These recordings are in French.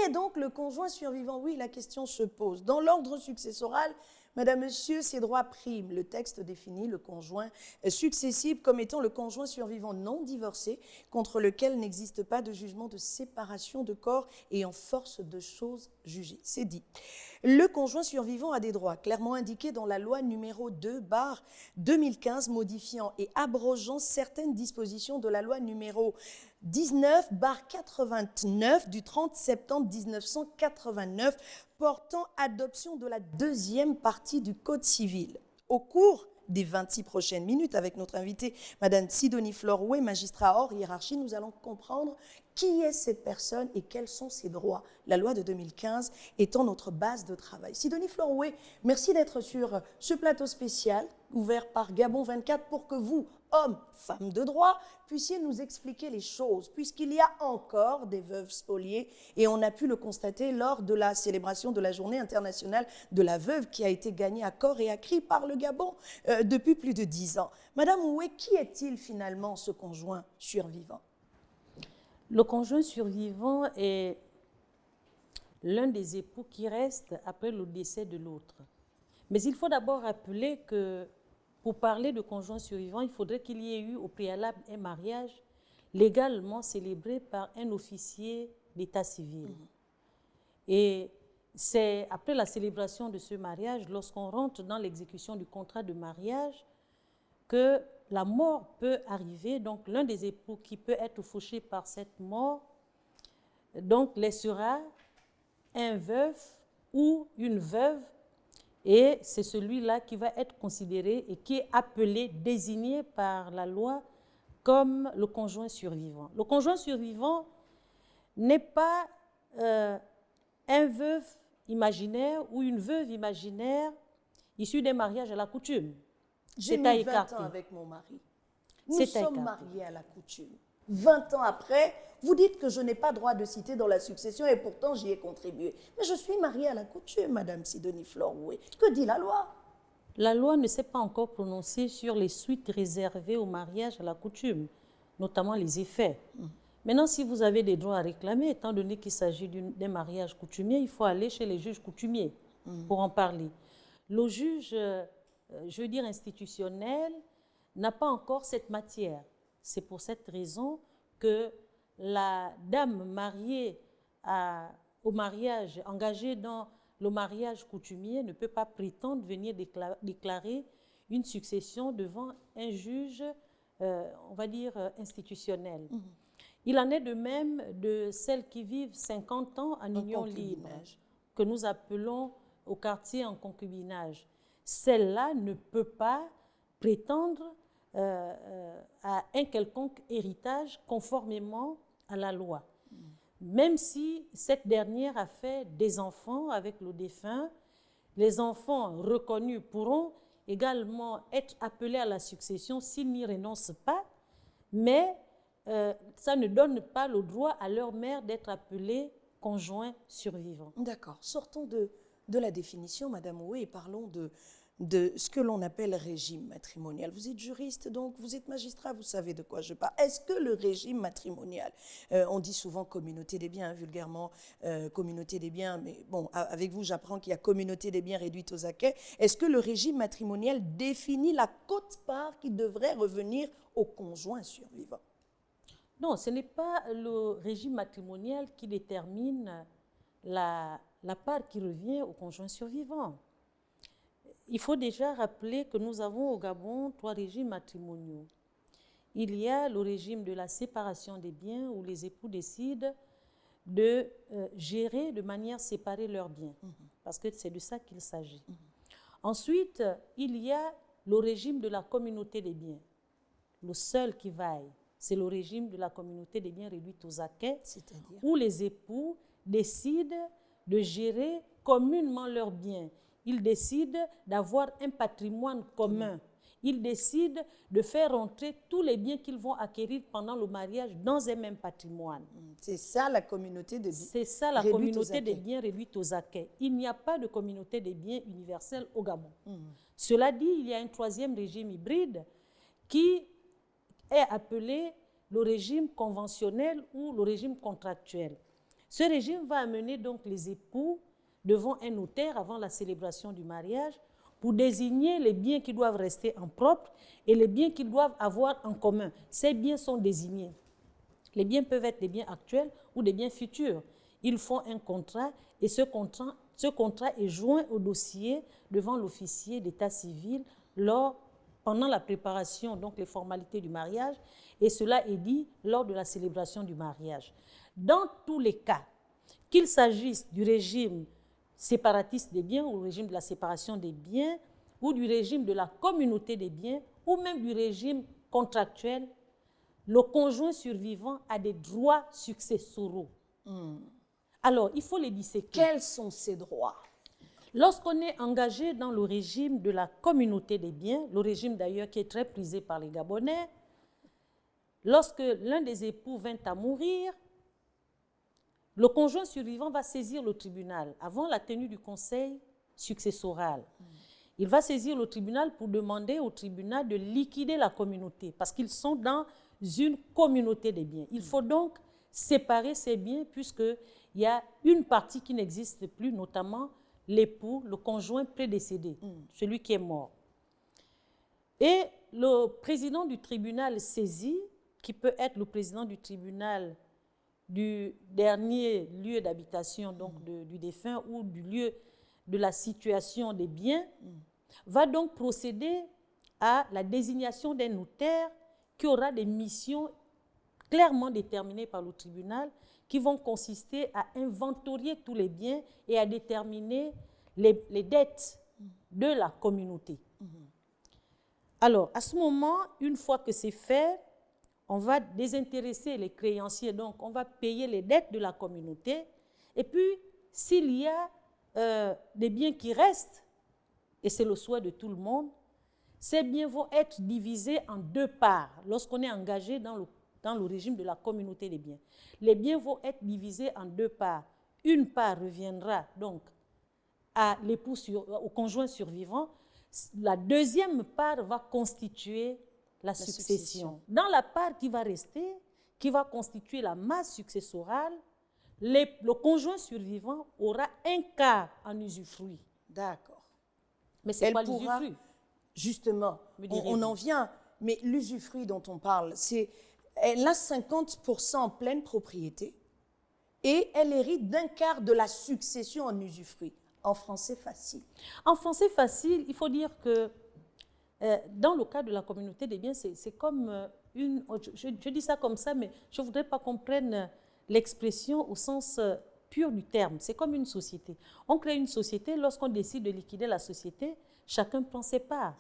est donc le conjoint survivant? Oui, la question se pose. Dans l'ordre successoral, Madame, Monsieur, ces droits priment. Le texte définit le conjoint successible comme étant le conjoint survivant non divorcé contre lequel n'existe pas de jugement de séparation de corps et en force de choses jugées. C'est dit. Le conjoint survivant a des droits clairement indiqués dans la loi numéro 2/2015 modifiant et abrogeant certaines dispositions de la loi numéro 19/89 du 30 septembre 1989 portant adoption de la deuxième partie du Code civil. Au cours des 26 prochaines minutes, avec notre invitée, Madame Sidonie Flor-Houé, magistrat hors hiérarchie, nous allons comprendre qui est cette personne et quels sont ses droits. La loi de 2015 étant notre base de travail. Sidonie Flor-Houé, merci d'être sur ce plateau spécial ouvert par Gabon 24 pour que vous, hommes, femmes de droit, puissiez nous expliquer les choses, puisqu'il y a encore des veuves spoliées et on a pu le constater lors de la célébration de la Journée internationale de la veuve qui a été gagnée à corps et à cri par le Gabon depuis plus de 10 ans. Madame Houé, qui est-il finalement ce conjoint survivant? Le conjoint survivant est l'un des époux qui reste après le décès de l'autre. Mais il faut d'abord rappeler que pour parler de conjoint survivant, il faudrait qu'il y ait eu au préalable un mariage légalement célébré par un officier d'état civil. Et c'est après la célébration de ce mariage, lorsqu'on rentre dans l'exécution du contrat de mariage, que la mort peut arriver. Donc l'un des époux qui peut être fauché par cette mort donc laissera un veuf ou une veuve, et c'est celui-là qui va être considéré et qui est appelé, désigné par la loi comme le conjoint survivant. Le conjoint survivant n'est pas un veuf imaginaire ou une veuve imaginaire issue d'un mariage à la coutume. J'ai mis 20 ans avec mon mari. Nous sommes mariés à la coutume. 20 ans après, vous dites que je n'ai pas droit de cité dans la succession et pourtant j'y ai contribué. Mais je suis mariée à la coutume, Madame Sidonie Flor-Houé. Que dit la loi? La loi ne s'est pas encore prononcée sur les suites réservées au mariage à la coutume, notamment les effets. Maintenant, si vous avez des droits à réclamer, étant donné qu'il s'agit d'un mariage coutumier, il faut aller chez les juges coutumiers pour en parler. Le juge, je veux dire institutionnel, n'a pas encore cette matière. C'est pour cette raison que la dame mariée au mariage, engagée dans le mariage coutumier, ne peut pas prétendre venir déclarer une succession devant un juge, on va dire, institutionnel. Il en est de même de celles qui vivent 50 ans en union libre, que nous appelons au quartier en concubinage. Celle-là ne peut pas prétendre à un quelconque héritage conformément à la loi. Même si cette dernière a fait des enfants avec le défunt, les enfants reconnus pourront également être appelés à la succession s'ils n'y renoncent pas, mais ça ne donne pas le droit à leur mère d'être appelée conjoint survivant. D'accord. Sortons de la définition, Madame Houé, et parlons de ce que l'on appelle régime matrimonial. Vous êtes juriste, donc vous êtes magistrat, vous savez de quoi je parle. Est-ce que le régime matrimonial, on dit souvent communauté des biens, vulgairement communauté des biens, mais bon, avec vous, j'apprends qu'il y a communauté des biens réduite aux acquets. Est-ce que le régime matrimonial définit la quote-part qui devrait revenir au conjoint survivant? Non, ce n'est pas le régime matrimonial qui détermine la part qui revient au conjoint survivant. Il faut déjà rappeler que nous avons au Gabon 3 régimes matrimoniaux. Il y a le régime de la séparation des biens où les époux décident de gérer de manière séparée leurs biens, parce que c'est de ça qu'il s'agit. Ensuite, il y a le régime de la communauté des biens. Le seul qui vaille, c'est le régime de la communauté des biens réduite aux acquets, où les époux décident de gérer communément leurs biens. Ils décident d'avoir un patrimoine commun. Ils décident de faire rentrer tous les biens qu'ils vont acquérir pendant le mariage dans un même patrimoine. C'est ça la communauté des biens. C'est ça la communauté des biens réduite aux acquets. Il n'y a pas de communauté des biens universelle au Gabon. Cela dit, il y a un 3e régime hybride qui est appelé le régime conventionnel ou le régime contractuel. Ce régime va amener donc les époux devant un notaire avant la célébration du mariage pour désigner les biens qui doivent rester en propre et les biens qu'ils doivent avoir en commun. Ces biens sont désignés. Les biens peuvent être des biens actuels ou des biens futurs. Ils font un contrat et ce contrat est joint au dossier devant l'officier d'état civil pendant la préparation, donc les formalités du mariage, et cela est dit lors de la célébration du mariage. Dans tous les cas, qu'il s'agisse du régime séparatiste des biens ou du régime de la séparation des biens ou du régime de la communauté des biens ou même du régime contractuel, le conjoint survivant a des droits successoraux. Alors, il faut les disséquer. Quels sont ces droits? Lorsqu'on est engagé dans le régime de la communauté des biens, le régime d'ailleurs qui est très prisé par les Gabonais, lorsque l'un des époux vint à mourir, le conjoint survivant va saisir le tribunal avant la tenue du conseil successoral. Il va saisir le tribunal pour demander au tribunal de liquider la communauté parce qu'ils sont dans une communauté des biens. Il faut donc séparer ces biens puisqu'il y a une partie qui n'existe plus, notamment l'époux, le conjoint prédécédé, celui qui est mort. Et le président du tribunal saisi, qui peut être le président du tribunal du dernier lieu d'habitation donc du défunt ou du lieu de la situation des biens, va donc procéder à la désignation d'un notaire qui aura des missions clairement déterminées par le tribunal qui vont consister à inventorier tous les biens et à déterminer les dettes de la communauté. Alors, à ce moment, une fois que c'est fait, on va désintéresser les créanciers, donc on va payer les dettes de la communauté. Et puis, s'il y a des biens qui restent, et c'est le souhait de tout le monde, ces biens vont être divisés en deux parts lorsqu'on est engagé dans le régime de la communauté des biens. Les biens vont être divisés en deux parts. Une part reviendra donc à l'époux, au conjoint survivant. La deuxième part va constituer la succession. Dans la part qui va rester, qui va constituer la masse successorale, le conjoint survivant aura un quart en usufruit. D'accord. Mais c'est pas l'usufruit. Justement, on en vient, mais l'usufruit dont on parle, elle a 50% en pleine propriété et elle hérite d'un quart de la succession en usufruit. En français facile. En français facile, il faut dire que dans le cas de la communauté des biens, c'est comme je dis ça comme ça, mais je ne voudrais pas qu'on prenne l'expression au sens pur du terme. C'est comme une société. On crée une société, lorsqu'on décide de liquider la société, chacun prend ses parts.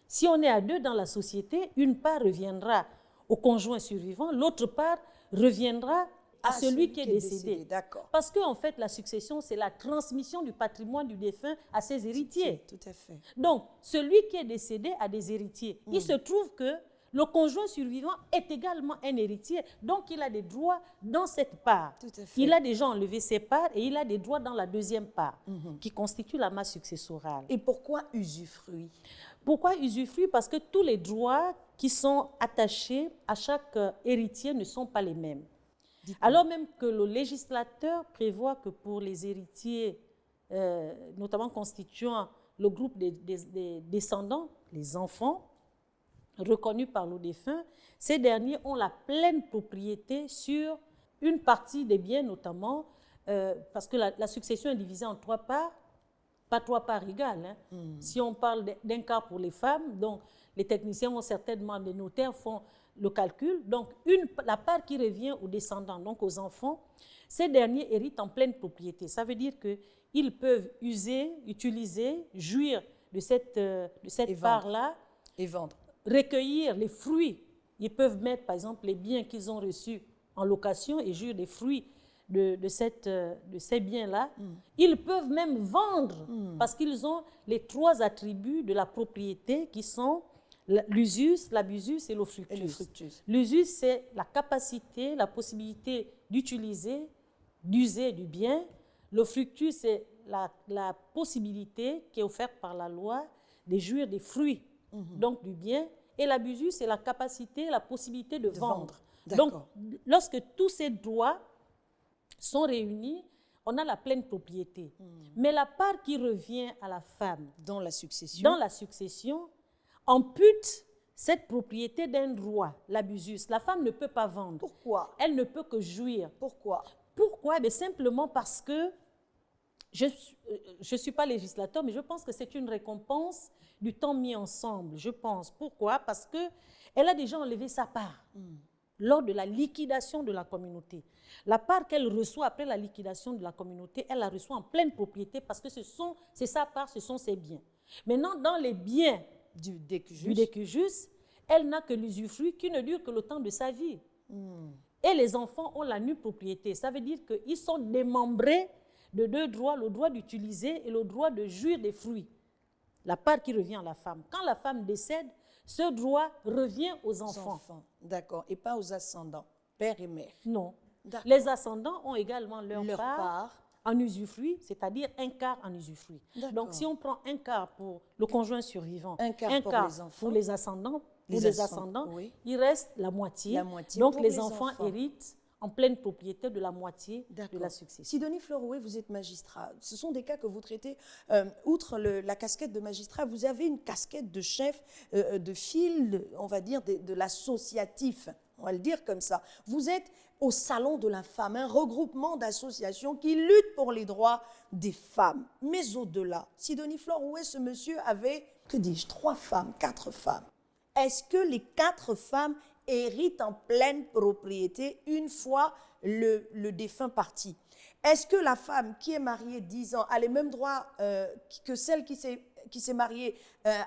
Si on est à deux dans la société, une part reviendra au conjoint survivant, l'autre part reviendra à celui qui est décédé. Parce qu'en fait, la succession, c'est la transmission du patrimoine du défunt à ses héritiers. Tout à fait. Donc, celui qui est décédé a des héritiers. Il se trouve que le conjoint survivant est également un héritier, donc il a des droits dans cette part. Tout à fait. Il a déjà enlevé ses parts et il a des droits dans la deuxième part, qui constitue la masse successorale. Et pourquoi usufruit? Pourquoi usufruit? Parce que tous les droits qui sont attachés à chaque héritier ne sont pas les mêmes. Alors même que le législateur prévoit que pour les héritiers, notamment constituant le groupe des descendants, les enfants, reconnus par le défunt, ces derniers ont la pleine propriété sur une partie des biens, notamment, parce que la succession est divisée en trois parts, pas trois parts égales. Si on parle d'un quart pour les femmes, donc les techniciens vont certainement, les notaires font le calcul. Donc, la part qui revient aux descendants, donc aux enfants, ces derniers héritent en pleine propriété. Ça veut dire qu'ils peuvent utiliser, jouir de cette part-là. Et vendre. Recueillir les fruits. Ils peuvent mettre, par exemple, les biens qu'ils ont reçus en location et jouir des fruits de ces biens-là. Ils peuvent même vendre parce qu'ils ont les trois attributs de la propriété qui sont l'usus, l'abusus et le fructus. L'usus, c'est la capacité, la possibilité d'utiliser, d'user du bien. Le fructus, c'est la possibilité qui est offerte par la loi de jouir des fruits, donc du bien. Et l'abusus, c'est la capacité, la possibilité de vendre. Donc, lorsque tous ces droits sont réunis, on a la pleine propriété. Mais la part qui revient à la femme Dans la succession. dans la succession ampute cette propriété d'un droit, l'abusus. La femme ne peut pas vendre. Pourquoi? Elle ne peut que jouir. Pourquoi? Pourquoi? Mais simplement parce que je ne suis pas législateur, mais je pense que c'est une récompense du temps mis ensemble. Je pense. Pourquoi? Parce qu'elle a déjà enlevé sa part lors de la liquidation de la communauté. La part qu'elle reçoit après la liquidation de la communauté, elle la reçoit en pleine propriété parce que c'est sa part, ce sont ses biens. Maintenant, dans les biens Du décujus. du décujus, elle n'a que l'usufruit qui ne dure que le temps de sa vie. Et les enfants ont la nue propriété. Ça veut dire qu'ils sont démembrés de deux droits, le droit d'utiliser et le droit de jouir des fruits. La part qui revient à la femme. Quand la femme décède, ce droit revient aux enfants. D'accord. Et pas aux ascendants, père et mère. Non. D'accord. Les ascendants ont également leur part part. en usufruit, c'est-à-dire un quart en usufruit. D'accord. Donc, si on prend un quart pour le conjoint survivant, Un quart pour les enfants. pour les ascendants, Oui. il reste la moitié. La moitié Donc, pour les les enfants enfants. héritent en pleine propriété de la moitié de D'accord. la succession. Sidonie Florouet, vous êtes magistrat. Ce sont des cas que vous traitez. Outre la casquette de magistrat, vous avez une casquette de chef de file, on va dire, de l'associatif. On va le dire comme ça. Vous êtes au Salon de la Femme, un regroupement d'associations qui luttent pour les droits des femmes. Mais au-delà, Sidonie Florouet, ce monsieur avait, que dis-je, 3 femmes, 4 femmes. Est-ce que les 4 femmes héritent en pleine propriété une fois le défunt parti? Est-ce que la femme qui est mariée 10 ans a les mêmes droits que celle qui s'est mariée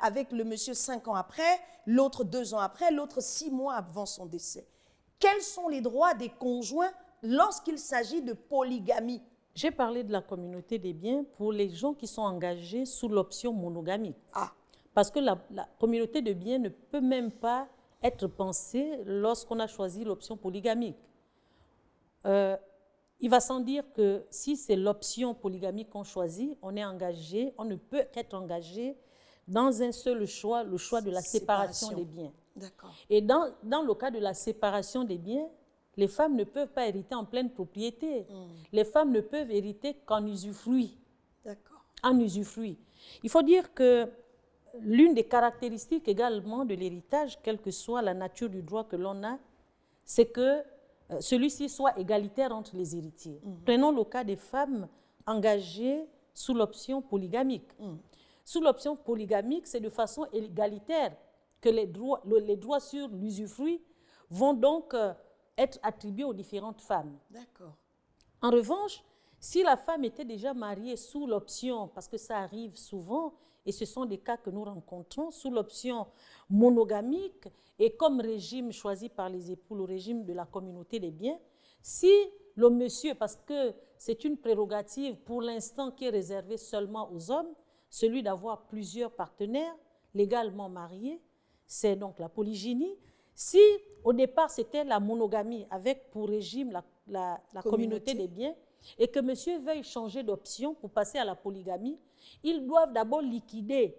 avec le monsieur 5 ans après, l'autre 2 ans après, l'autre 6 mois avant son décès? Quels sont les droits des conjoints lorsqu'il s'agit de polygamie? J'ai parlé de la communauté des biens pour les gens qui sont engagés sous l'option monogamique. Parce que la communauté de biens ne peut même pas être pensée lorsqu'on a choisi l'option polygamique. Il va sans dire que si c'est l'option polygamique qu'on choisit, on est engagé, on ne peut qu'être engagé dans un seul choix, le choix de la séparation des biens. D'accord. Et dans le cas de la séparation des biens, les femmes ne peuvent pas hériter en pleine propriété. Les femmes ne peuvent hériter qu'en usufruit. D'accord. En usufruit. Il faut dire que l'une des caractéristiques également de l'héritage, quelle que soit la nature du droit que l'on a, c'est que celui-ci soit égalitaire entre les héritiers. Prenons le cas des femmes engagées sous l'option polygamique. Sous l'option polygamique, c'est de façon égalitaire que les droits sur l'usufruit vont donc être attribués aux différentes femmes. D'accord. En revanche, si la femme était déjà mariée sous l'option, parce que ça arrive souvent, et ce sont des cas que nous rencontrons, sous l'option monogamique, et comme régime choisi par les époux, le régime de la communauté des biens, si le monsieur, parce que c'est une prérogative pour l'instant qui est réservée seulement aux hommes, celui d'avoir plusieurs partenaires légalement mariés, c'est donc la polygynie. Si au départ c'était la monogamie avec pour régime la communauté des biens, et que monsieur veuille changer d'option pour passer à la polygamie, ils doivent d'abord liquider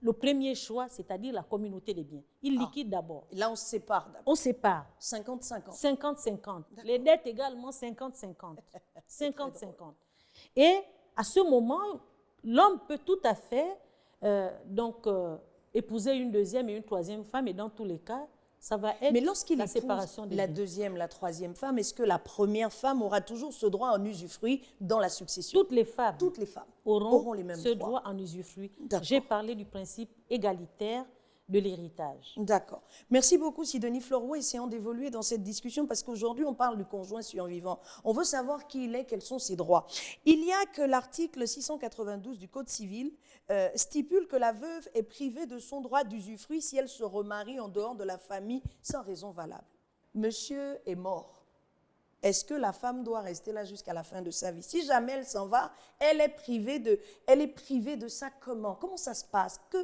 le premier choix, c'est-à-dire la communauté des biens. Ils liquident d'abord. Là, on se sépare d'abord. On sépare. 50-50. 50-50. Les dettes également 50-50. 50-50. Et à ce moment, l'homme peut tout à fait épouser une deuxième et une troisième femme, et dans tous les cas, ça va être Mais lorsqu'il la épouse séparation des la biens. deuxième, la troisième femme, est-ce que la première femme aura toujours ce droit en usufruit dans la succession? Toutes les femmes auront les mêmes ce droits. droit en usufruit. D'accord. J'ai parlé du principe égalitaire de l'héritage. D'accord. Merci beaucoup, Sidonie Florouet. Essayons d'évoluer dans cette discussion parce qu'aujourd'hui, on parle du conjoint survivant. On veut savoir qui il est, quels sont ses droits. Il y a que l'article 692 du Code civil stipule que la veuve est privée de son droit d'usufruit si elle se remarie en dehors de la famille sans raison valable. Monsieur est mort. Est-ce que la femme doit rester là jusqu'à la fin de sa vie? Si jamais elle s'en va, elle est privée de ça comment? Comment ça se passe? Que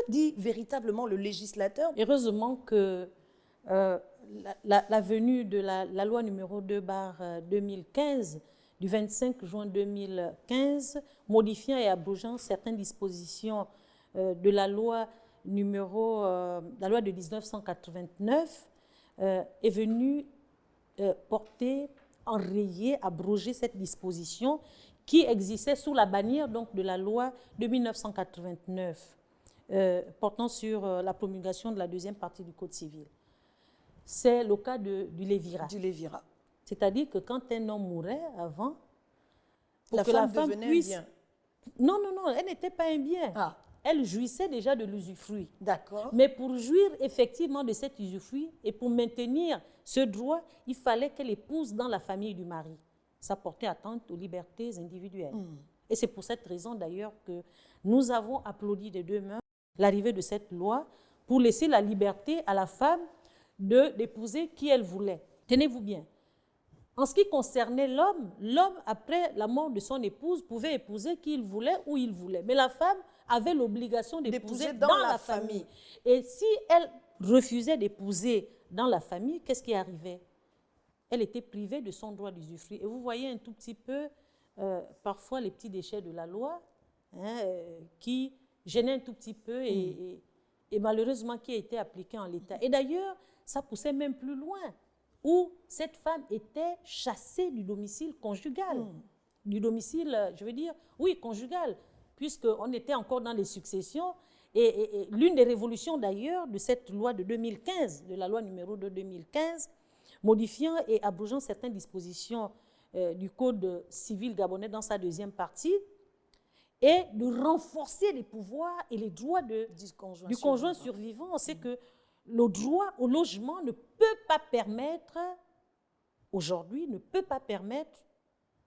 dit véritablement le législateur? Heureusement que la venue de la loi numéro 2/2015 du 25 juin 2015, modifiant et abrogeant certaines dispositions de la loi de 1989, est venue porter enrayer, abroger cette disposition qui existait sous la bannière donc, de la loi de 1989 portant sur la promulgation de la deuxième partie du Code civil. C'est le cas du lévirat. Du lévirat. C'est-à-dire que quand un homme mourait avant, pour la que femme la femme devenait puisse... un bien. Non, non, non, elle n'était pas un bien. Ah. Elle jouissait déjà de l'usufruit. D'accord. Mais pour jouir effectivement de cet usufruit et pour maintenir ce droit, il fallait qu'elle épouse dans la famille du mari. Ça portait atteinte aux libertés individuelles. Et c'est pour cette raison d'ailleurs que nous avons applaudi des deux mains l'arrivée de cette loi pour laisser la liberté à la femme d'épouser qui elle voulait. Tenez-vous bien. En ce qui concernait l'homme, l'homme, après la mort de son épouse, pouvait épouser qui il voulait, où il voulait. Mais la femme avait l'obligation d'épouser dans la famille. Et si elle refusait d'épouser dans la famille, qu'est-ce qui arrivait? Elle était privée de son droit d'usufruit. Et vous voyez un tout petit peu, parfois, les petits déchets de la loi qui gênaient un tout petit peu et malheureusement qui a été appliqués en l'état. Et d'ailleurs, ça poussait même plus loin, où cette femme était chassée du domicile conjugal. Du domicile, je veux dire, oui, conjugal, puisqu'on était encore dans les successions. Et l'une des révolutions d'ailleurs de cette loi de 2015, de la loi numéro 2 de 2015, modifiant et abrogeant certaines dispositions du Code civil gabonais dans sa deuxième partie, et de renforcer les pouvoirs et les droits du conjoint survivant. C'est que le droit au logement ne peut pas permettre, aujourd'hui, ne peut pas permettre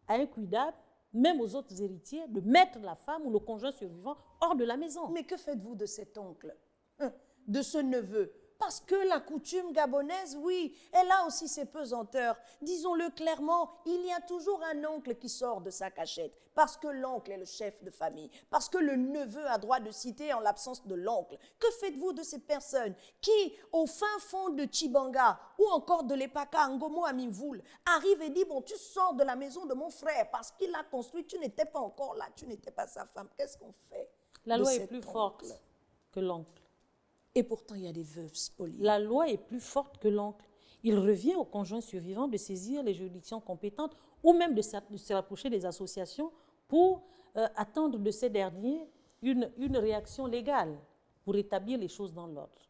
à un cuidable, même aux autres héritiers, de mettre la femme ou le conjoint survivant hors de la maison. Mais que faites-vous de cet oncle, de ce neveu? Parce que la coutume gabonaise, oui, elle a aussi ses pesanteurs. Disons-le clairement, il y a toujours un oncle qui sort de sa cachette. Parce que l'oncle est le chef de famille. Parce que le neveu a droit de citer en l'absence de l'oncle. Que faites-vous de ces personnes qui, au fin fond de Chibanga ou encore de l'Epaka, Ngomo à Mimvoul, arrivent et disent, bon, tu sors de la maison de mon frère parce qu'il l'a construit, tu n'étais pas encore là, tu n'étais pas sa femme. Qu'est-ce qu'on fait? La loi est plus forte que l'oncle. Et pourtant, il y a des veuves spoliées. La loi est plus forte que l'oncle. Il revient au conjoint survivant de saisir les juridictions compétentes ou même de se rapprocher des associations pour attendre de ces derniers une réaction légale pour établir les choses dans l'ordre.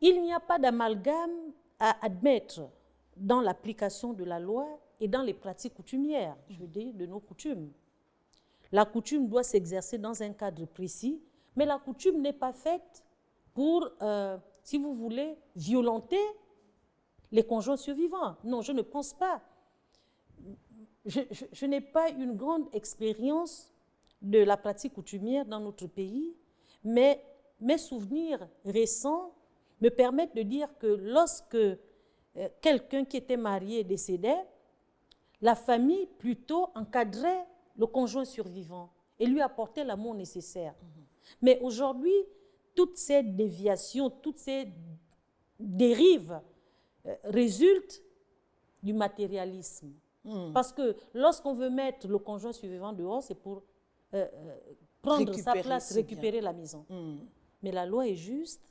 Il n'y a pas d'amalgame à admettre dans l'application de la loi et dans les pratiques coutumières, je veux dire, de nos coutumes. La coutume doit s'exercer dans un cadre précis, mais la coutume n'est pas faite pour, si vous voulez, violenter les conjoints survivants. Non, je ne pense pas. Je n'ai pas une grande expérience de la pratique coutumière dans notre pays, mais mes souvenirs récents me permettent de dire que lorsque quelqu'un qui était marié décédait, la famille plutôt encadrait le conjoint survivant et lui apportait l'amour nécessaire. Mais aujourd'hui, toutes ces déviations, toutes ces dérives résultent du matérialisme. Parce que lorsqu'on veut mettre le conjoint survivant dehors, c'est pour prendre sa place, récupérer la maison. Mais la loi est juste,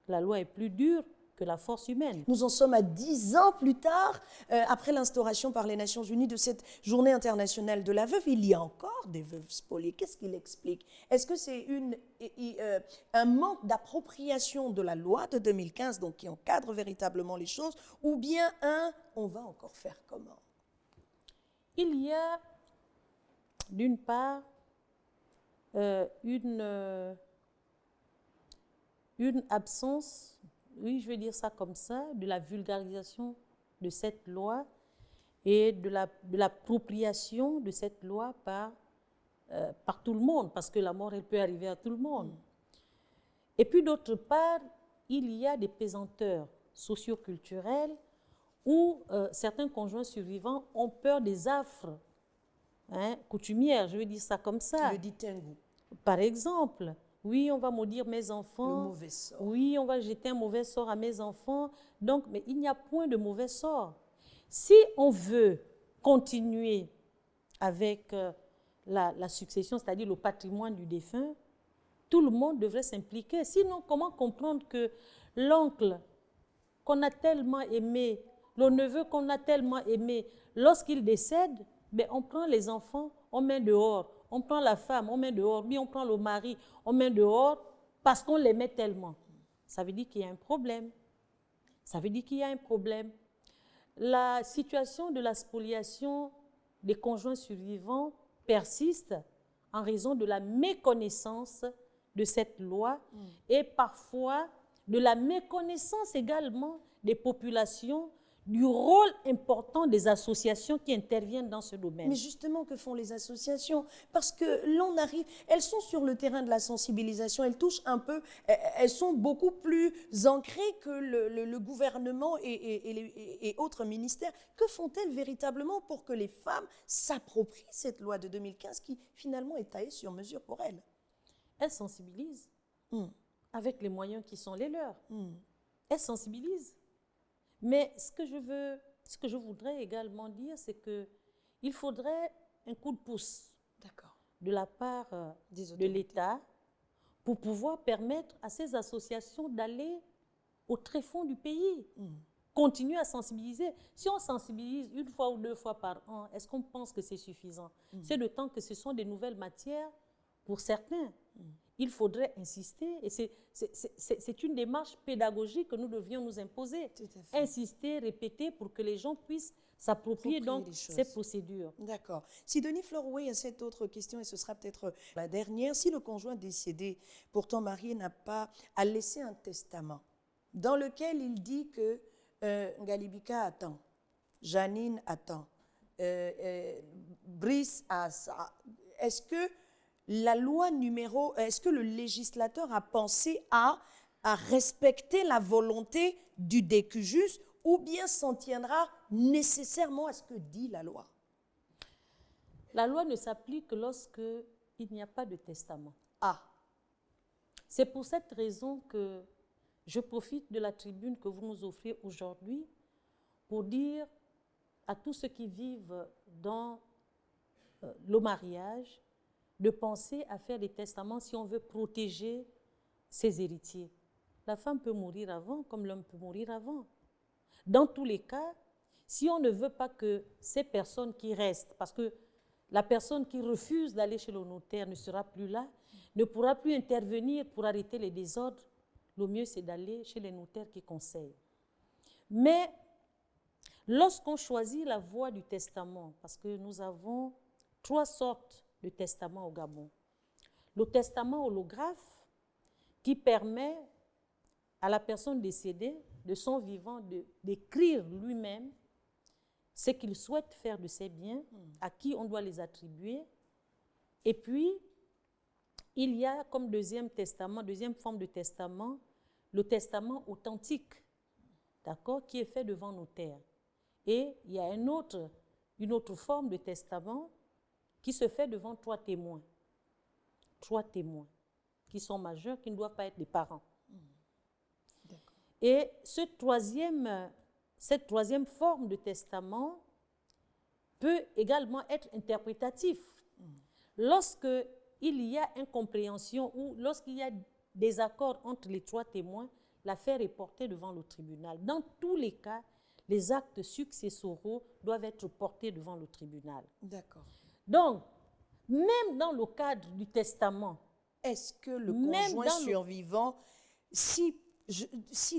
la loi est plus dure que la force humaine. Nous en sommes à 10 ans plus tard, après l'instauration par les Nations Unies de cette journée internationale de la veuve. Il y a encore des veuves spoliées. Qu'est-ce qu'il explique? Est-ce que c'est un manque d'appropriation de la loi de 2015, donc qui encadre véritablement les choses, ou bien on va encore faire comment? Il y a, d'une part, une absence, oui, je vais dire ça comme ça, de la vulgarisation de cette loi et de l'appropriation de cette loi par tout le monde, parce que la mort, elle peut arriver à tout le monde. Et puis, d'autre part, il y a des pesanteurs socioculturels où certains conjoints survivants ont peur des affres coutumières, je vais dire ça comme ça. Le ditingu. Par exemple, oui, on va maudire mes enfants. Le mauvais sort. Oui, on va jeter un mauvais sort à mes enfants. Donc, mais il n'y a point de mauvais sort. Si on veut continuer avec la succession, c'est-à-dire le patrimoine du défunt, tout le monde devrait s'impliquer. Sinon, comment comprendre que l'oncle qu'on a tellement aimé le neveu qu'on a tellement aimé, lorsqu'il décède, ben on prend les enfants, on met dehors. On prend la femme, on met dehors. Puis on prend le mari, on met dehors parce qu'on l'aimait tellement. Ça veut dire qu'il y a un problème. Ça veut dire qu'il y a un problème. La situation de la spoliation des conjoints survivants persiste en raison de la méconnaissance de cette loi et parfois de la méconnaissance également des populations du rôle important des associations qui interviennent dans ce domaine. Mais justement, que font les associations? Parce que l'on arrive, elles sont sur le terrain de la sensibilisation, elles touchent un peu, elles sont beaucoup plus ancrées que le gouvernement et autres ministères. Que font-elles véritablement pour que les femmes s'approprient cette loi de 2015 qui finalement est taillée sur mesure pour elles? Elles sensibilisent avec les moyens qui sont les leurs. Elles sensibilisent. Mais ce que je voudrais également dire, c'est qu'il faudrait un coup de pouce de la part de l'État pour pouvoir permettre à ces associations d'aller au tréfonds du pays, continuer à sensibiliser. Si on sensibilise une fois ou deux fois par an, est-ce qu'on pense que c'est suffisant? C'est le temps que ce sont des nouvelles matières pour certains. Il faudrait insister, et c'est une démarche pédagogique que nous devions nous imposer. Insister, répéter pour que les gens puissent s'approprier donc ces procédures. D'accord. Sidonie Florway, il y a cette autre question, et ce sera peut-être la dernière. Si le conjoint décédé, pourtant marié, n'a pas à laisser un testament dans lequel il dit que Ngalibika attend, Janine attend, Brice a ça, est-ce que la loi est-ce que le législateur a pensé à respecter la volonté du décujus ou bien s'en tiendra nécessairement à ce que dit la loi? La loi ne s'applique que lorsqu'il n'y a pas de testament. C'est pour cette raison que je profite de la tribune que vous nous offrez aujourd'hui pour dire à tous ceux qui vivent dans le mariage de penser à faire des testaments si on veut protéger ses héritiers. La femme peut mourir avant comme l'homme peut mourir avant. Dans tous les cas, si on ne veut pas que ces personnes qui restent, parce que la personne qui refuse d'aller chez le notaire ne sera plus là, ne pourra plus intervenir pour arrêter les désordres, le mieux c'est d'aller chez les notaires qui conseillent. Mais lorsqu'on choisit la voie du testament, parce que nous avons 3 sortes de testament au Gabon. Le testament holographe qui permet à la personne décédée, de son vivant, d'écrire lui-même ce qu'il souhaite faire de ses biens, à qui on doit les attribuer. Et puis, il y a comme deuxième forme de testament, le testament authentique, d'accord, qui est fait devant notaire. Et il y a une autre forme de testament qui se fait devant 3 témoins. 3 témoins qui sont majeurs, qui ne doivent pas être des parents. Et cette troisième forme de testament peut également être interprétatif. Lorsqu'il y a incompréhension ou lorsqu'il y a des accords entre les 3 témoins, l'affaire est portée devant le tribunal. Dans tous les cas, les actes successoraux doivent être portés devant le tribunal. D'accord. Donc, même dans le cadre du testament, est-ce que le conjoint survivant, si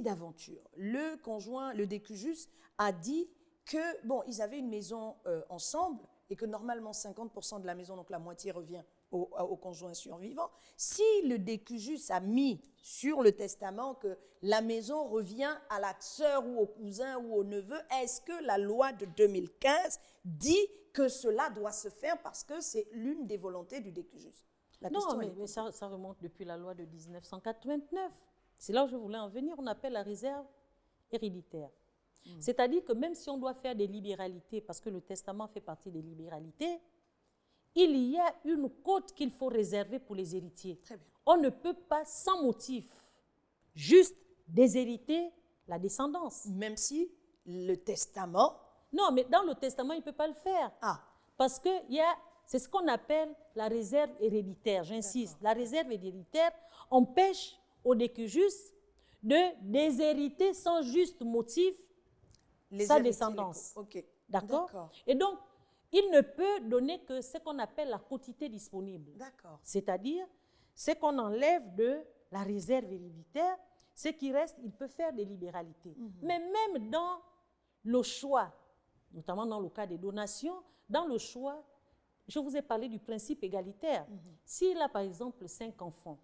d'aventure, le conjoint, le décujus, a dit que, bon, ils avaient une maison ensemble et que normalement 50% de la maison, donc la moitié revient au conjoint survivant, si le décujus a mis sur le testament que la maison revient à la sœur ou au cousin ou au neveu, est-ce que la loi de 2015 dit que cela doit se faire parce que c'est l'une des volontés du décujus? Non, mais ça remonte depuis la loi de 1989. C'est là où je voulais en venir. On appelle la réserve héréditaire. C'est-à-dire que même si on doit faire des libéralités, parce que le testament fait partie des libéralités, il y a une quote qu'il faut réserver pour les héritiers. Très bien. On ne peut pas, sans motif, juste déshériter la descendance. Même si le testament... Non, mais dans le testament, il ne peut pas le faire. Parce que c'est ce qu'on appelle la réserve héréditaire. J'insiste, la réserve héréditaire empêche au décujus de déshériter sans juste motif sa descendance. OK. D'accord? Et donc, il ne peut donner que ce qu'on appelle la quotité disponible. D'accord. C'est-à-dire, ce qu'on enlève de la réserve héréditaire, ce qui reste, il peut faire des libéralités. Mais même dans le choix, notamment dans le cas des donations, dans le choix, je vous ai parlé du principe égalitaire. S'il a par exemple 5 enfants,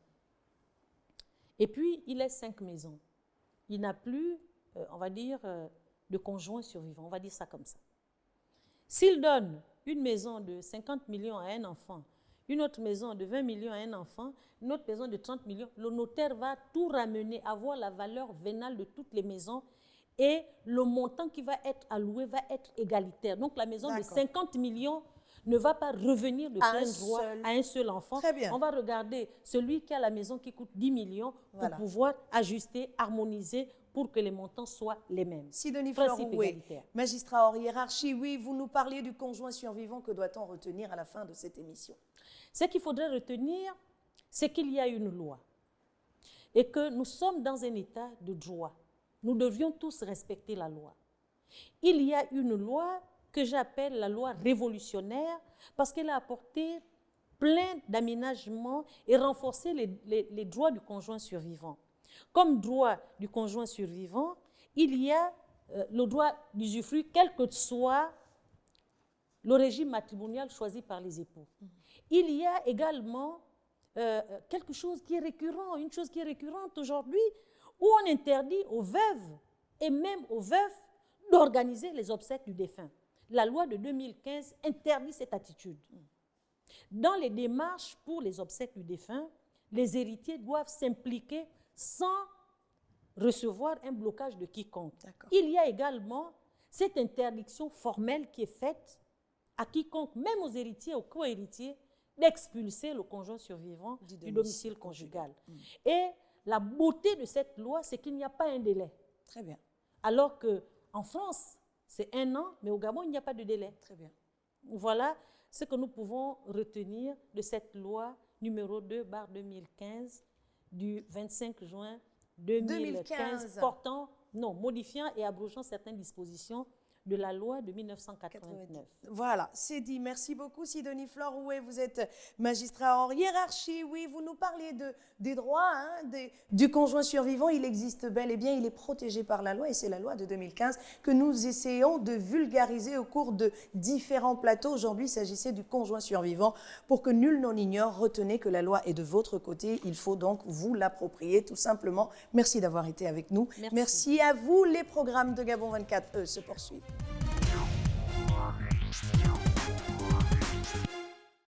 et puis il laisse 5 maisons, il n'a plus, on va dire, de conjoint survivant, on va dire ça comme ça. S'il donne une maison de 50 millions à un enfant, une autre maison de 20 millions à un enfant, une autre maison de 30 millions, le notaire va tout ramener, avoir la valeur vénale de toutes les maisons et le montant qui va être alloué va être égalitaire. Donc la maison de 50 millions ne va pas revenir de plein droit à un seul enfant. Très bien. On va regarder celui qui a la maison qui coûte 10 millions pour pouvoir ajuster, harmoniser pour que les montants soient les mêmes. Sidonie Fleur-Rouet, magistrat hors hiérarchie, oui, vous nous parliez du conjoint survivant. Que doit-on retenir à la fin de cette émission? Ce qu'il faudrait retenir, c'est qu'il y a une loi et que nous sommes dans un état de droit. Nous devions tous respecter la loi. Il y a une loi que j'appelle la loi révolutionnaire parce qu'elle a apporté plein d'aménagements et renforcé les droits du conjoint survivant. Comme droit du conjoint survivant, il y a le droit d'usufruit, quel que soit le régime matrimonial choisi par les époux. Il y a également quelque chose qui est récurrent, une chose qui est récurrente aujourd'hui, où on interdit aux veuves et même aux veufs d'organiser les obsèques du défunt. La loi de 2015 interdit cette attitude. Dans les démarches pour les obsèques du défunt, les héritiers doivent s'impliquer sans recevoir un blocage de quiconque. Il y a également cette interdiction formelle qui est faite à quiconque, même aux héritiers, aux co-héritiers, d'expulser le conjoint survivant du domicile conjugal. Et la beauté de cette loi, c'est qu'il n'y a pas un délai. Très bien. Alors qu'en France, c'est 1 an, mais au Gabon, il n'y a pas de délai. Très bien. Voilà ce que nous pouvons retenir de cette loi numéro 2/2015 du 25 juin 2015 modifiant et abrogeant certaines dispositions de la loi de 1989. Voilà, c'est dit. Merci beaucoup, Sidonie Fleur-Rouet. Vous êtes magistrat hors hiérarchie. Oui, vous nous parlez des droits du conjoint survivant. Il existe bel et bien, il est protégé par la loi et c'est la loi de 2015 que nous essayons de vulgariser au cours de différents plateaux. Aujourd'hui, il s'agissait du conjoint survivant. Pour que nul n'en ignore, retenez que la loi est de votre côté. Il faut donc vous l'approprier, tout simplement. Merci d'avoir été avec nous. Merci à vous. Les programmes de Gabon 24, eux, se poursuivent.